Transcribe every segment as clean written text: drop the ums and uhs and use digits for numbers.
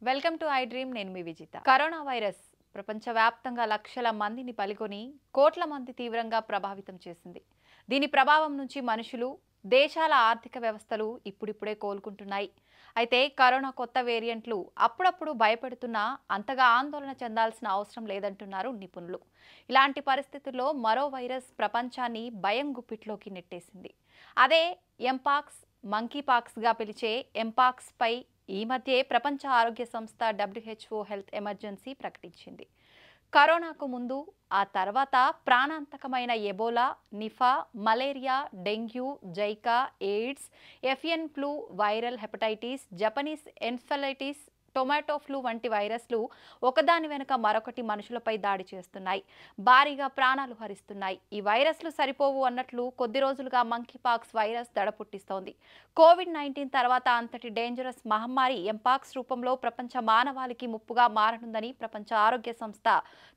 Welcome to I dream. నేను మీ Vijitha. Corona virus ప్రపంచవ్యాప్తంగా లక్షల మందిని బలికొని కోట్ల మంది తీవ్రంగా ప్రభావితం చేసింది. దీని ప్రభావం నుంచి మనుషులు, దేశాల ఆర్థిక వ్యవస్థలు ఇప్పుడిప్పుడే కోలుకుంటున్నాయి. అయితే కరోనా కొత్త వేరియంట్లు అప్పుడప్పుడు భయపెడుతున్నా అంతగా ఆందోళన చెందాల్సిన అవసరం లేదంటున్నారు నిపుణులు. ఇలాంటి పరిస్థితుల్లో మరో వైరస్ ప్రపంచాన్ని భయం గుప్పిట్లోకి నెట్టేసింది. అదే ఎంపాక్స్, మంకీపాక్స్గా పిలిచే ఎంపాక్స్ పై ఈ మధ్యే ప్రపంచ ఆరోగ్య సంస్థ WHO హెల్త్ ఎమర్జెన్సీ ప్రకటించింది. కరోనాకు ముందు, ఆ తర్వాత ప్రాణాంతకమైన Ebola, Nipah, malaria, dengue, Zika, AIDS, avian flu, viral hepatitis, Japanese encephalitis, tomato flu వంటి వైరస్లు ఒకదాని వెనుక మరొకటి మనుషులపై దాడి చేస్తున్నాయి, భారీగా ప్రాణాలు హరిస్తున్నాయి. ఈ వైరస్లు సరిపోవు అన్నట్లు కొద్ది రోజులుగా మంకీపాక్స్ వైరస్ దడ పుట్టిస్తోంది. కోవిడ్-19 తర్వాత అంతటి డేంజరస్ మహమ్మారి ఎంపాక్స్ రూపంలో ప్రపంచ మానవాళికి ముప్పుగా మారనుందని ప్రపంచ ఆరోగ్య సంస్థ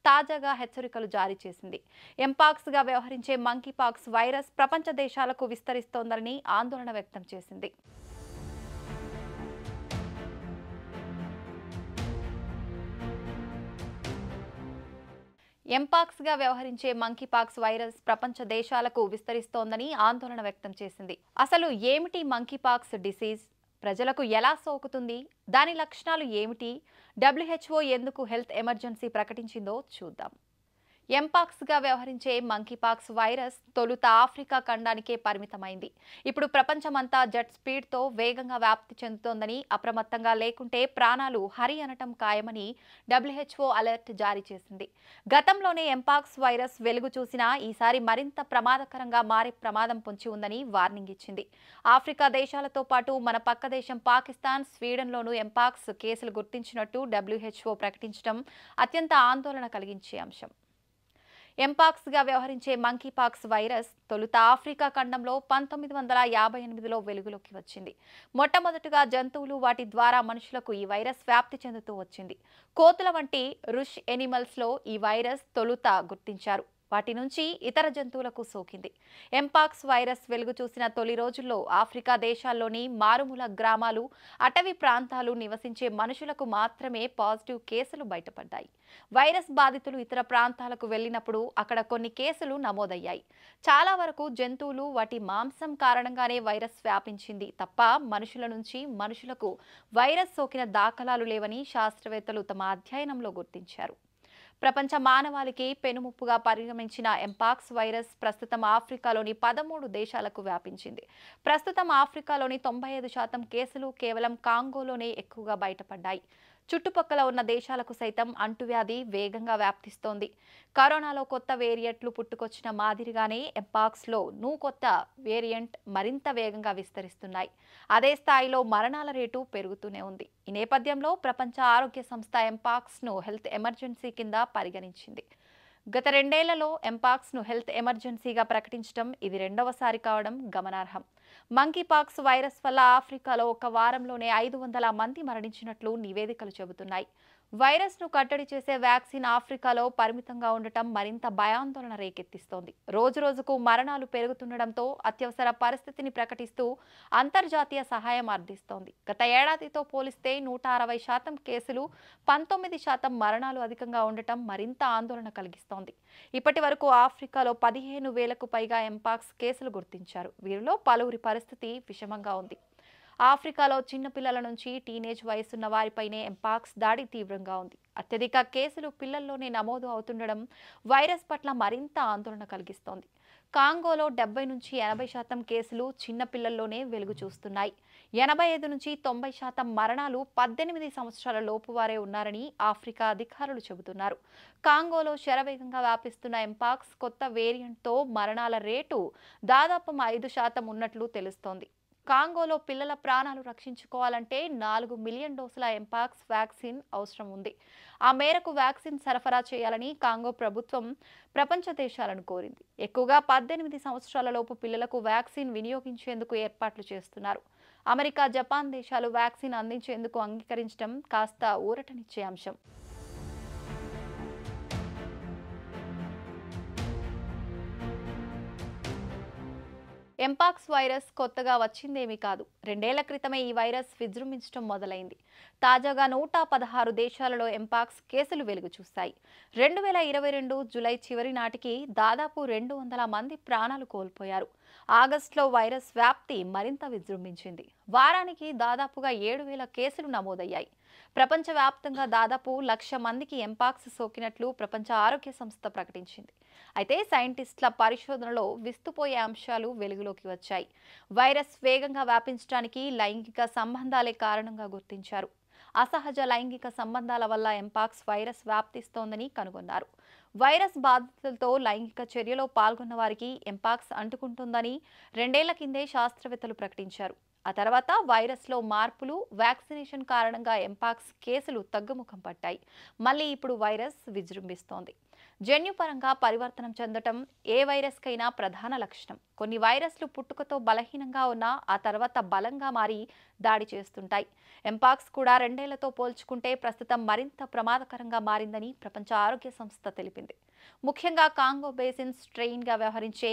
తాజాగా హెచ్చరికలు జారీ చేసింది. ఎంపాక్స్గా వ్యవహరించే మంకీపాక్స్ వైరస్ ప్రపంచ దేశాలకు విస్తరిస్తోందని ఆందోళన వ్యక్తం చేసింది. ఎంపాక్స్గా వ్యవహరించే మంకీపాక్స్ వైరస్ ప్రపంచ దేశాలకు విస్తరిస్తోందని ఆందోళన వ్యక్తం చేసింది. అసలు ఏమిటి మంకీపాక్స్ డిసీజ్? ప్రజలకు ఎలా సోకుతుంది? దాని లక్షణాలు ఏమిటి? WHO ఎందుకు హెల్త్ ఎమర్జెన్సీ ప్రకటించిందో చూద్దాం. ఎంపాక్స్గా వ్యవహరించే మంకీపాక్స్ వైరస్ తొలుత ఆఫ్రికా ఖండానికే పరిమితమైంది. ఇప్పుడు ప్రపంచమంతా జెట్ స్పీడ్తో వేగంగా వ్యాప్తి చెందుతోందని, అప్రమత్తంగా లేకుంటే ప్రాణాలు హరి అనటం ఖాయమని WHO అలర్ట్ జారీ చేసింది. గతంలోనే ఎంపాక్స్ వైరస్ వెలుగు చూసినా ఈసారి మరింత ప్రమాదకరంగా మారే ప్రమాదం పొంచి ఉందని వార్నింగ్ ఇచ్చింది. ఆఫ్రికా దేశాలతో పాటు మన పక్క దేశం పాకిస్తాన్, స్వీడన్లోనూ ఎంపాక్స్ కేసులు గుర్తించినట్టు WHO ప్రకటించడం అత్యంత ఆందోళన కలిగించే అంశం. ఎంపాక్స్గా వ్యవహరించే మంకీపాక్స్ వైరస్ తొలుత ఆఫ్రికా ఖండంలో 1958లో వెలుగులోకి వచ్చింది. మొట్టమొదటిగా జంతువులు, వాటి ద్వారా మనుషులకు ఈ వైరస్ వ్యాప్తి చెందుతూ వచ్చింది. కోతుల వంటి రుష్ ఎనిమల్స్లో ఈ వైరస్ తొలుత గుర్తించారు. వాటి నుంచి ఇతర జంతువులకు సోకింది. ఎంపాక్స్ వైరస్ వెలుగు చూసిన తొలి రోజుల్లో ఆఫ్రికా దేశాల్లోని మారుమూల గ్రామాలు, అటవీ ప్రాంతాలు నివసించే మనుషులకు మాత్రమే పాజిటివ్ కేసులు బయటపడ్డాయి. వైరస్ బాధితులు ఇతర ప్రాంతాలకు వెళ్లినప్పుడు అక్కడ కొన్ని కేసులు నమోదయ్యాయి. చాలా వరకు జంతువులు, వాటి మాంసం కారణంగానే వైరస్ వ్యాపించింది తప్ప మనుషుల నుంచి మనుషులకు వైరస్ సోకిన దాఖలాలు లేవని శాస్త్రవేత్తలు తమ అధ్యయనంలో గుర్తించారు. ప్రపంచ మానవాళికి పెనుముప్పుగా పరిగణించిన ఎంపాక్స్ వైరస్ ప్రస్తుతం ఆఫ్రికాలోని 13 దేశాలకు వ్యాపించింది. ప్రస్తుతం ఆఫ్రికాలోని 95% కేసులు కేవలం కాంగోలోనే ఎక్కువగా బయటపడ్డాయి. చుట్టుపక్కల ఉన్న దేశాలకు సైతం అంటువ్యాధి వేగంగా వ్యాప్తిస్తోంది. కరోనాలో కొత్త వేరియంట్లు పుట్టుకొచ్చిన మాదిరిగానే ఎంపాక్స్లో కొత్త వేరియంట్ మరింత వేగంగా విస్తరిస్తున్నాయి. అదే స్థాయిలో మరణాల రేటు పెరుగుతూనే ఉంది. ఈ నేపథ్యంలో ప్రపంచ ఆరోగ్య సంస్థ ఎంపాక్స్ను హెల్త్ ఎమర్జెన్సీ కింద పరిగణించింది. గత 2 ఏళ్లలో ఎంపాక్స్ను హెల్త్ ఎమర్జెన్సీగా ప్రకటించడం ఇది రెండవసారి కావడం గమనార్హం. మంకీపాక్స్ వైరస్ వల్ల ఆఫ్రికాలో ఒక వారంలోనే 500 మంది మరణించినట్లు నివేదికలు చెబుతున్నాయి. వైరస్ను కట్టడి చేసే వ్యాక్సిన్ ఆఫ్రికాలో పరిమితంగా ఉండటం మరింత భయాందోళన రేకెత్తిస్తోంది. రోజురోజుకు మరణాలు పెరుగుతుండటంతో అత్యవసర పరిస్థితిని ప్రకటిస్తూ అంతర్జాతీయ సహాయం అందిస్తోంది. గత ఏడాదితో పోలిస్తే 160% కేసులు, 19% మరణాలు అధికంగా ఉండటం మరింత ఆందోళన కలిగిస్తోంది. ఇప్పటి వరకు ఆఫ్రికాలో 15,000కు పైగా ఎంపాక్స్ కేసులు గుర్తించారు. వీరిలో పలువురి పరిస్థితి విషమంగా ఉంది. ఆఫ్రికాలో చిన్నపిల్లల నుంచి టీనేజ్ వయసున్న వారిపైనే ఎంపాక్స్ దాడి తీవ్రంగా ఉంది. అత్యధిక కేసులు పిల్లల్లోనే నమోదు అవుతుండడం వైరస్ పట్ల మరింత ఆందోళన కలిగిస్తోంది. కాంగోలో 70 నుంచి 80% కేసులు చిన్నపిల్లల్లోనే వెలుగు చూస్తున్నాయి. 85 నుంచి 90% మరణాలు 18 సంవత్సరాల లోపు వారే ఉన్నారని ఆఫ్రికా అధికారులు చెబుతున్నారు. కాంగోలో శరవేగంగా వ్యాపిస్తున్న ఎంపాక్స్ కొత్త వేరియంట్తో మరణాల రేటు దాదాపు 5% ఉన్నట్లు తెలుస్తోంది. కాంగోలో పిల్లల ప్రాణాలు రక్షించుకోవాలంటే 4 మిలియన్ డోసుల ఎంపాక్స్ వ్యాక్సిన్ అవసరం ఉంది. ఆ మేరకు వ్యాక్సిన్ సరఫరా చేయాలని కాంగో ప్రభుత్వం ప్రపంచ దేశాలను కోరింది. ఎక్కువగా 18 సంవత్సరాల లోపు పిల్లలకు వ్యాక్సిన్ వినియోగించేందుకు ఏర్పాట్లు చేస్తున్నారు. అమెరికా, జపాన్ దేశాలు వ్యాక్సిన్ అందించేందుకు అంగీకరించడం కాస్త ఊరటనిచ్చే అంశం. ఎంపాక్స్ వైరస్ కొత్తగా వచ్చిందేమీ కాదు. 2 ఏళ్ల క్రితమే ఈ వైరస్ విజృంభించడం మొదలైంది. తాజాగా 116 దేశాలలో ఎంపాక్స్ కేసులు వెలుగు చూశాయి. 2022 జూలై చివరి నాటికి దాదాపు 200 మంది ప్రాణాలు కోల్పోయారు. ఆగస్టులో వైరస్ వ్యాప్తి మరింత విజృంభించింది. వారానికి దాదాపుగా 7,000 కేసులు నమోదయ్యాయి. ప్రపంచవ్యాప్తంగా దాదాపు 1,00,000 మందికి ఎంపాక్స్ సోకినట్లు ప్రపంచ ఆరోగ్య సంస్థ ప్రకటించింది. అయితే సైంటిస్టుల పరిశోధనలో విస్తుపోయే అంశాలు వెలుగులోకి వచ్చాయి. వైరస్ వేగంగా వ్యాపించడానికి లైంగిక సంబంధాలే కారణంగా గుర్తించారు. అసహజ లైంగిక సంబంధాల వల్ల ఎంపాక్స్ వైరస్ వ్యాప్తిస్తోందని కనుగొన్నారు. వైరస్ బాధితులతో లైంగిక చర్యలో పాల్గొన్న వారికి ఎంపాక్స్ అంటుకుంటుందని 2 ఏళ్ల కిందే శాస్త్రవేత్తలు ప్రకటించారు. ఆ తర్వాత వైరస్లో మార్పులు, వ్యాక్సినేషన్ కారణంగా ఎంపాక్స్ కేసులు తగ్గుముఖం పట్టాయి. మళ్ళీ ఇప్పుడు వైరస్ విజృంభిస్తోంది. జన్యుపరంగా పరివర్తనం చెందటం ఏ వైరస్కైనా ప్రధాన లక్షణం. కొన్ని వైరస్లు పుట్టుకతో బలహీనంగా ఉన్నా ఆ తర్వాత బలంగా మారి దాడి చేస్తుంటాయి. ఎంపాక్స్ కూడా 2 ఏళ్లతో పోల్చుకుంటే ప్రస్తుతం మరింత ప్రమాదకరంగా మారిందని ప్రపంచ ఆరోగ్య సంస్థ తెలిపింది. ముఖ్యంగా కాంగో బేసిన్ స్ట్రెయిన్గా వ్యవహరించే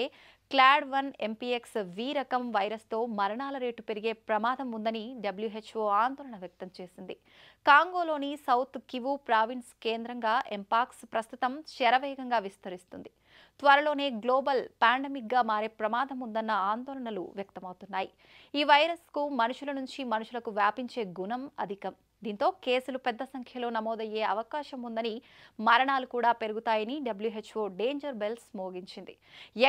క్లాడ్ 1 ఎంపీఎక్స్ వి రకం వైరస్తో మరణాల రేటు పెరిగే ప్రమాదం ఉందని WHO ఆందోళన వ్యక్తం చేసింది. కాంగోలోని సౌత్ కివు ప్రావిన్స్ కేంద్రంగా ఎంపాక్స్ ప్రస్తుతం శరవేగంగా విస్తరిస్తుంది. త్వరలోనే గ్లోబల్ పాండమిక్గా మారే ప్రమాదం ఉందన్న ఆందోళనలు వ్యక్తమవుతున్నాయి. ఈ వైరస్కు మనుషుల నుంచి మనుషులకు వ్యాపించే గుణం అధికం. దీంతో కేసులు పెద్ద సంఖ్యలో నమోదయ్యే అవకాశం ఉందని, మరణాలు కూడా పెరుగుతాయని WHO డేంజర్ బెల్స్ మోగించింది.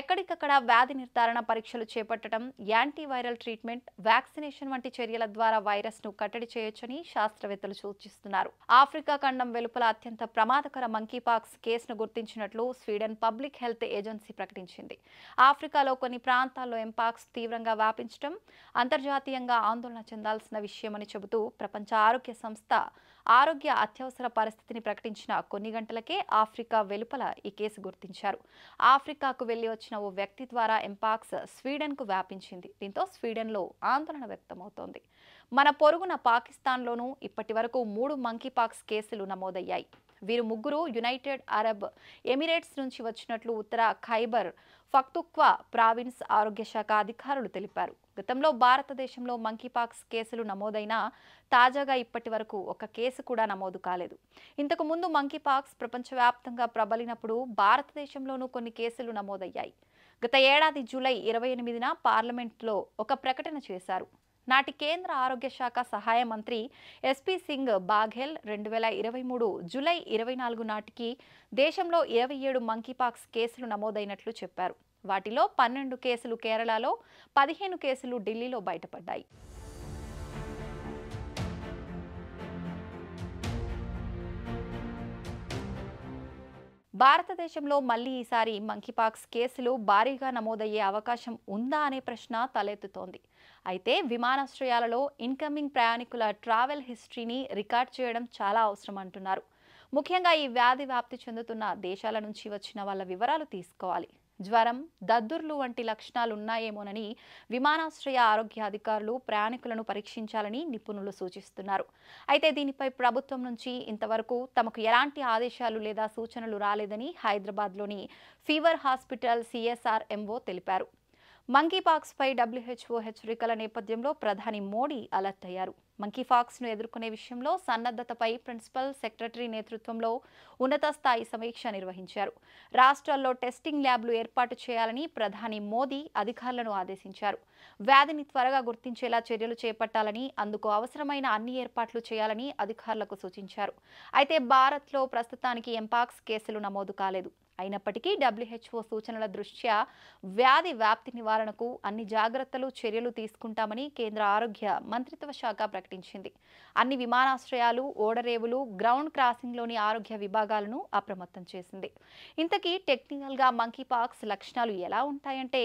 ఎక్కడికక్కడ వ్యాధి నిర్ధారణ పరీక్షలు చేపట్టడం, యాంటీవైరల్ ట్రీట్మెంట్, వ్యాక్సినేషన్ వంటి చర్యల ద్వారా వైరస్ను కట్టడి చేయొచ్చని శాస్త్రవేత్తలు సూచిస్తున్నారు. ఆఫ్రికా ఖండం వెలుపల అత్యంత ప్రమాదకర మంకీపాక్స్ కేసును గుర్తించినట్లు స్వీడన్ పబ్లిక్ హెల్త్ ఏజెన్సీ ప్రకటించింది. ఆఫ్రికాలో కొన్ని ప్రాంతాల్లో ఎంపాక్స్ తీవ్రంగా వ్యాపించడం అంతర్జాతీయంగా ఆందోళన చెందాల్సిన విషయమని చెబుతూ ప్రపంచ ఆరోగ్య సంస్థ ఆరోగ్య అత్యవసర పరిస్థితిని ప్రకటించిన కొన్ని గంటలకే ఆఫ్రికా వెలుపల ఈ కేసు గుర్తించారు. ఆఫ్రికాకు వెళ్లి వచ్చిన ఓ వ్యక్తి ద్వారా ఎంపాక్స్ స్వీడన్కు వ్యాపించింది. దీంతో స్వీడన్లో ఆందోళన వ్యక్తమవుతోంది. మన పొరుగున పాకిస్తాన్లోనూ ఇప్పటి వరకు 3 మంకీపాక్స్ కేసులు నమోదయ్యాయి. వీరు ముగ్గురు యునైటెడ్ అరబ్ ఎమిరేట్స్ నుంచి వచ్చినట్లు ఉత్తర ఖైబర్ పఖ్తూన్ఖ్వా ప్రావిన్స్ ఆరోగ్య శాఖ అధికారులు తెలిపారు. గతంలో భారతదేశంలో మంకీపాక్స్ కేసులు నమోదైనా తాజాగా ఇప్పటి వరకు ఒక కేసు కూడా నమోదు కాలేదు. ఇంతకు ముందు మంకీపాక్స్ ప్రపంచవ్యాప్తంగా ప్రబలినప్పుడు భారతదేశంలోనూ కొన్ని కేసులు నమోదయ్యాయి. గత ఏడాది జూలై 28న పార్లమెంట్లో ఒక ప్రకటన చేశారు. నాటి కేంద్ర ఆరోగ్య శాఖ సహాయ మంత్రి ఎస్పీ సింగ్ బాఘెల్ 2023 జూలై 24 నాటికి దేశంలో 27 మంకీపాక్స్ కేసులు నమోదైనట్లు చెప్పారు. వాటిలో 12 కేసులు కేరళలో, 15 కేసులు ఢిల్లీలో బయటపడ్డాయి. భారతదేశంలో మళ్లీ ఈసారి మంకీపాక్స్ కేసులు భారీగా నమోదయ్యే అవకాశం ఉందా అనే ప్రశ్న తలెత్తుతోంది. అయితే విమానాశ్రయాలలో ఇన్కమింగ్ ప్రయాణికుల ట్రావెల్ హిస్టరీని రికార్డ్ చేయడం చాలా అవసరం అంటున్నారు. ముఖ్యంగా ఈ వ్యాధి వ్యాప్తి చెందుతున్న దేశాల నుంచి వచ్చిన వాళ్ళ వివరాలు తీసుకోవాలి. జ్వరం, దద్దుర్లు వంటి లక్షణాలు ఉన్నాయేమోనని విమానాశ్రయ ఆరోగ్య అధికారులు ప్రయాణికులను పరీక్షించాలని నిపుణులు సూచిస్తున్నారు. అయితే దీనిపై ప్రభుత్వం నుంచి ఇంతవరకు తమకు ఎలాంటి ఆదేశాలు లేదా సూచనలు రాలేదని హైదరాబాద్లోని ఫీవర్ హాస్పిటల్ CSRMO తెలిపారు. మంకీపాక్స్పై WHO హెచ్చరికల నేపథ్యంలో ప్రధాని మోడీ అలర్ట్ అయ్యారు. మంకీపాక్స్ను ఎదుర్కొనే విషయంలో సన్నద్ధతపై ప్రిన్సిపల్ సెక్రటరీ నేతృత్వంలో ఉన్నత స్థాయి సమీక్ష నిర్వహించారు. రాష్ట్రాల్లో టెస్టింగ్ ల్యాబ్లు ఏర్పాటు చేయాలని ప్రధాని మోదీ అధికారులను ఆదేశించారు. వ్యాధిని త్వరగా గుర్తించేలా చర్యలు చేపట్టాలని, అందుకు అవసరమైన అన్ని ఏర్పాట్లు చేయాలని అధికారులకు సూచించారు. అయితే భారత్లో ప్రస్తుతానికి ఎంపాక్స్ కేసులు నమోదు కాలేదు. అయినప్పటికీ WHO సూచనల దృష్ట్యా వ్యాధి వ్యాప్తి నివారణకు అన్ని జాగ్రత్తలు, చర్యలు తీసుకుంటామని కేంద్ర ఆరోగ్య మంత్రిత్వ శాఖ ప్రకటించింది. అన్ని విమానాశ్రయాలు, ఓడరేవులు, గ్రౌండ్ క్రాసింగ్లోని ఆరోగ్య విభాగాలను అప్రమత్తం చేసింది. ఇంతకీ టెక్నికల్గా మంకీపాక్స్ లక్షణాలు ఎలా ఉంటాయంటే,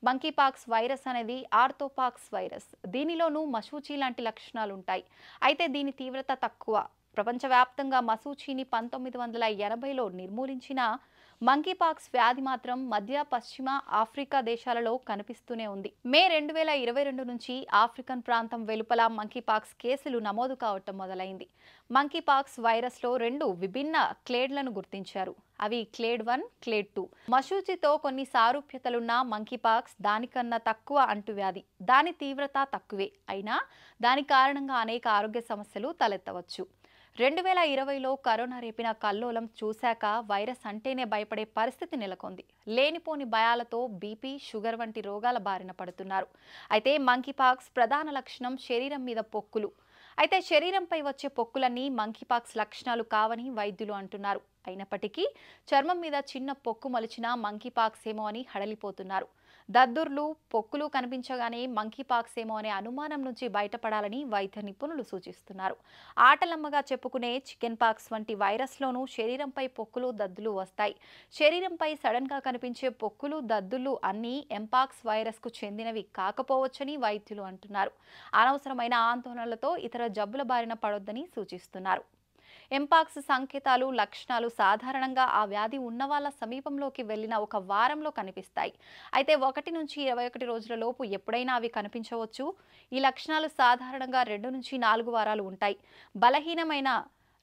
మంకీపాక్స్ వైరస్ అనేది ఆర్థోపాక్స్ వైరస్. దీనిలోనూ మశూచి లాంటి లక్షణాలు ఉంటాయి. అయితే దీని తీవ్రత తక్కువ. ప్రపంచవ్యాప్తంగా మశూచిని 1980లో నిర్మూలించిన మంకీపాక్స్ వ్యాధి మాత్రం మధ్య, పశ్చిమ ఆఫ్రికా దేశాలలో కనిపిస్తూనే ఉంది. మే 2022 నుంచి ఆఫ్రికన్ ప్రాంతం వెలుపల మంకీపాక్స్ కేసులు నమోదు కావటం మొదలైంది. మంకీపాక్స్ వైరస్లో 2 విభిన్న క్లేడ్లను గుర్తించారు. అవి క్లేడ్ 1, క్లేడ్ 2. మశూచితో కొన్ని సారూప్యతలున్న మంకీపాక్స్ దానికన్నా తక్కువ అంటువ్యాధి. దాని తీవ్రత తక్కువే అయినా దాని కారణంగా అనేక ఆరోగ్య సమస్యలు తలెత్తవచ్చు. 2020లో కరోనా రేపిన కల్లోలం చూశాక వైరస్ అంటేనే భయపడే పరిస్థితి నెలకొంది. లేనిపోని భయాలతో బీపీ, షుగర్ వంటి రోగాల బారిన పడుతున్నారు. అయితే మంకీపాక్స్ ప్రధాన లక్షణం శరీరం మీద పొక్కులు. అయితే శరీరంపై వచ్చే పొక్కులన్నీ మంకీపాక్స్ లక్షణాలు కావని వైద్యులు అంటున్నారు. అయినప్పటికీ చర్మం మీద చిన్న పొక్కు మొలిచిన మంకీపాక్స్ ఏమో అని హడలిపోతున్నారు. దద్దుర్లు, పొక్కులు కనిపించగానే మంకీపాక్స్ ఏమో అనే అనుమానం నుంచి బయటపడాలని వైద్య నిపుణులు సూచిస్తున్నారు. ఆటలమ్మగా చెప్పుకునే చికెన్ పాక్స్ వంటి వైరస్లోనూ శరీరంపై పొక్కులు, దద్దులు వస్తాయి. శరీరంపై సడన్ గా కనిపించే పొక్కులు, దద్దులు అన్నీ ఎంపాక్స్ వైరస్కు చెందినవి కాకపోవచ్చని వైద్యులు అంటున్నారు. అనవసరమైన ఆందోళనలతో ఇతర జబ్బుల బారిన పడొద్దని సూచిస్తున్నారు. ఎంపాక్స్ సంకేతాలు, లక్షణాలు సాధారణంగా ఆ వ్యాధి ఉన్నవాళ్ల సమీపంలోకి వెళ్లిన ఒక వారంలో కనిపిస్తాయి. అయితే 1 నుంచి 21 రోజుల లోపు ఎప్పుడైనా అవి కనిపించవచ్చు. ఈ లక్షణాలు సాధారణంగా 2 నుంచి 4 వారాలు ఉంటాయి. బలహీనమైన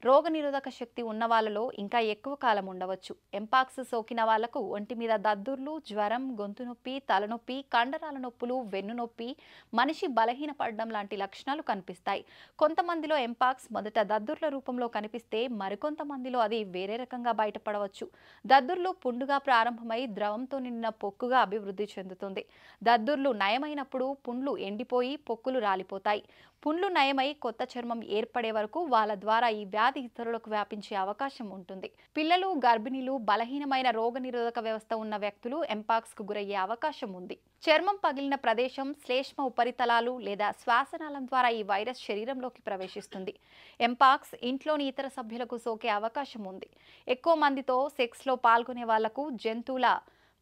రోగనిరోధక శక్తి ఉన్న వాళ్ళలో ఇంకా ఎక్కువ కాలం ఉండవచ్చు. ఎంపాక్స్ సోకిన వాళ్లకు ఒంటి మీద దద్దుర్లు, జ్వరం, గొంతు నొప్పి, తలనొప్పి, కండరాల నొప్పులు, వెన్ను నొప్పి, మనిషి బలహీనపడడం లాంటి లక్షణాలు కనిపిస్తాయి. కొంతమందిలో ఎంపాక్స్ మొదట దద్దుర్ల రూపంలో కనిపిస్తే మరికొంతమందిలో అది వేరే రకంగా బయటపడవచ్చు. దద్దుర్లు పుండుగా ప్రారంభమై ద్రవంతో నిండిన పొక్కుగా అభివృద్ధి చెందుతుంది. దద్దుర్లు నయమైనప్పుడు పుండ్లు ఎండిపోయి పొక్కులు రాలిపోతాయి. పుండ్లు నయమై కొత్త చర్మం ఏర్పడే వరకు వాళ్ళ ద్వారా ఈ వ్యాధి ఇతరులకు వ్యాపించే అవకాశం ఉంటుంది. పిల్లలు, గర్భిణీలు, బలహీనమైన రోగనిరోధక వ్యవస్థ ఉన్న వ్యక్తులు ఎంపాక్స్ కు గురయ్యే అవకాశం ఉంది. చర్మం పగిలిన ప్రదేశం, శ్లేష్మ ఉపరితలాలు లేదా శ్వాసనాళం ద్వారా ఈ వైరస్ శరీరంలోకి ప్రవేశిస్తుంది. ఎంపాక్స్ ఇంట్లోని ఇతర సభ్యులకు సోకే అవకాశం ఉంది. ఎక్కువ మందితో సెక్స్లో పాల్గొనే వాళ్లకు జంతువుల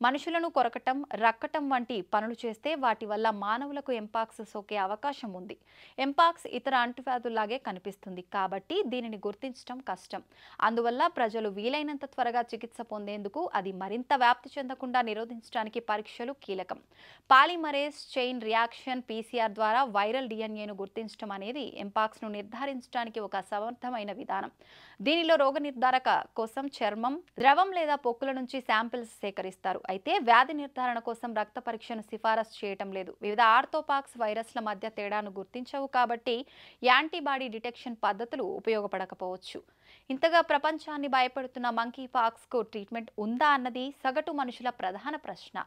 మనుషులను కొరకటం, రక్కటం వంటి పనులు చేస్తే వాటి వల్ల మానవులకు ఎంపాక్స్ సోకే అవకాశం ఉంది. ఎంపాక్స్ ఇతర అంటువ్యాధుల్లాగే కనిపిస్తుంది కాబట్టి దీనిని గుర్తించడం కష్టం. అందువల్ల ప్రజలు వీలైనంత త్వరగా చికిత్స పొందేందుకు, అది మరింత వ్యాప్తి చెందకుండా నిరోధించడానికి పరీక్షలు కీలకం. పాలిమరేస్ చైన్ రియాక్షన్ (PCR) ద్వారా వైరల్ డిఎన్ఏను గుర్తించడం అనేది ఎంపాక్స్ ను నిర్ధారించడానికి ఒక సమర్థమైన విధానం. దీనిలో రోగ నిర్ధారక కోసం చర్మం, ద్రవం లేదా పొక్కుల నుంచి శాంపిల్స్ సేకరిస్తారు. అయితే వ్యాధి నిర్ధారణ కోసం రక్త పరీక్షను సిఫారసు చేయటం లేదు. వివిధ ఆర్థోపాక్స్ వైరస్ల మధ్య తేడాను గుర్తించవు కాబట్టి యాంటీబాడీ డిటెక్షన్ పద్ధతులు ఉపయోగపడకపోవచ్చు. ఇంతగా ప్రపంచాన్ని భయపెడుతున్న మంకీపాక్స్ కు ట్రీట్మెంట్ ఉందా అన్నది సగటు మనుషుల ప్రధాన ప్రశ్న.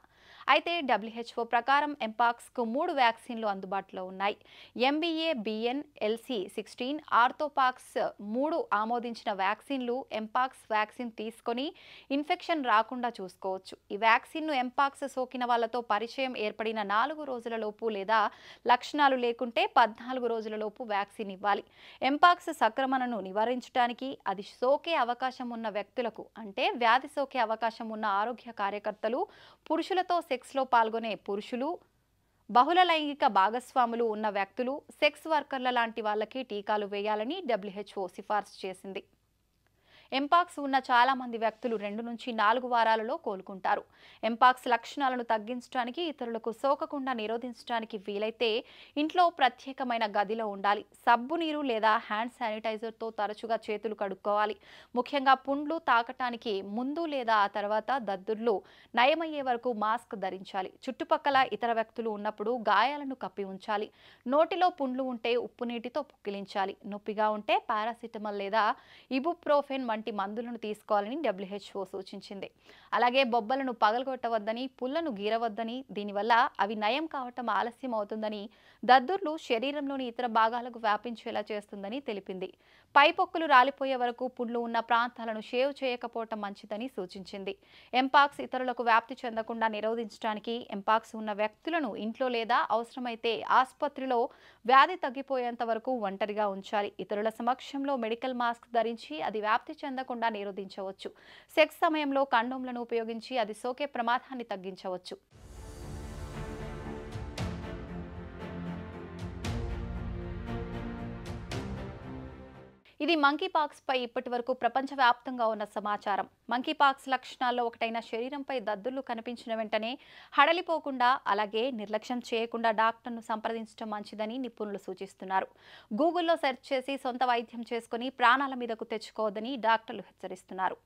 అయితే WHO ప్రకారం ఎంపాక్స్ కు 3 వ్యాక్సిన్లు అందుబాటులో ఉన్నాయి. MBA, BN, LC16 ఆర్థోపాక్స్ 3 ఆమోదించిన వ్యాక్సిన్లు. ఎంపాక్స్ వ్యాక్సిన్ తీసుకొని ఇన్ఫెక్షన్ రాకుండా చూసుకోవచ్చు. ఈ వ్యాక్సిన్ను ఎంపాక్స్ సోకిన వాళ్లతో పరిచయం ఏర్పడిన 4 రోజుల లోపు లేదా లక్షణాలు లేకుంటే 14 రోజుల లోపు వ్యాక్సిన్ ఇవ్వాలి. ఎంపాక్స్ సంక్రమణను నివారించడానికి, అది సోకే అవకాశం ఉన్న వ్యక్తులకు, అంటే వ్యాధి సోకే అవకాశం ఉన్న ఆరోగ్య కార్యకర్తలు, పురుషులతో సెక్స్లో పాల్గొనే పురుషులు, బహుళ లైంగిక భాగస్వాములు ఉన్న వ్యక్తులు, సెక్స్ వర్కర్ల లాంటి వాళ్ళకి టీకాలు వేయాలని WHO సిఫార్సు చేసింది. ఎంపాక్స్ ఉన్న చాలా మంది వ్యక్తులు 2 నుంచి 4 వారాలలో కోలుకుంటారు. ఎంపాక్స్ లక్షణాలను తగ్గించడానికి, ఇతరులకు సోకకుండా నిరోధించడానికి వీలైతే ఇంట్లో ప్రత్యేకమైన గదిలో ఉండాలి. సబ్బు నీరు లేదా హ్యాండ్ శానిటైజర్తో తరచుగా చేతులు కడుక్కోవాలి. ముఖ్యంగా పుండ్లు తాకటానికి ముందు లేదా ఆ తర్వాత దద్దుర్లు నయమయ్యే వరకు మాస్క్ ధరించాలి. చుట్టుపక్కల ఇతర వ్యక్తులు ఉన్నప్పుడు గాయాలను కప్పి ఉంచాలి. నోటిలో పుండ్లు ఉంటే ఉప్పు నీటితో పుక్కిలించాలి. నొప్పిగా ఉంటే పారాసిటమాల్ లేదా ఇబుప్రోఫెన్ వంటి మందులను తీసుకోవాలని WHO సూచించింది. అలాగే బొబ్బలను పగలగొట్టవద్దని, పుల్లను గీరవద్దని, దీనివల్ల అవి నయం కావటం ఆలస్యం అవుతుందని, దద్దుర్లు శరీరంలోని ఇతర భాగాలకు వ్యాపించేలా చేస్తుందని తెలిపింది. పై పొక్కులు రాలిపోయే వరకు పుండ్లు ఉన్న ప్రాంతాలను షేవ్ చేయకపోవటం మంచిదని సూచించింది. ఎంపాక్స్ ఇతరులకు వ్యాప్తి చెందకుండా నిరోధించడానికి ఎంపాక్స్ ఉన్న వ్యక్తులను ఇంట్లో లేదా అవసరమైతే ఆసుపత్రిలో వ్యాధి తగ్గిపోయేంత వరకు ఒంటరిగా ఉంచాలి. ఇతరుల సమక్షంలో మెడికల్ మాస్క్ ధరించి అది వ్యాప్తి చెందకుండా నిరోధించవచ్చు. సెక్స్ సమయంలో కండోమ్లను ఉపయోగించి అది సోకే ప్రమాదాన్ని తగ్గించవచ్చు. ఇది మంకీపాక్స్ పై ఇప్పటివరకు ప్రపంచవ్యాప్తంగా ఉన్న సమాచారం. మంకీపాక్స్ లక్షణాల్లో ఒకటైన శరీరంపై దద్దుర్లు కనిపించిన వెంటనే హడలిపోకుండా, అలాగే నిర్లక్ష్యం చేయకుండా డాక్టర్ను సంప్రదించడం మంచిదని నిపుణులు సూచిస్తున్నారు. గూగుల్లో సెర్చ్ చేసి సొంత వైద్యం చేసుకుని ప్రాణాల మీదకు తెచ్చుకోవద్దని డాక్టర్లు హెచ్చరిస్తున్నారు.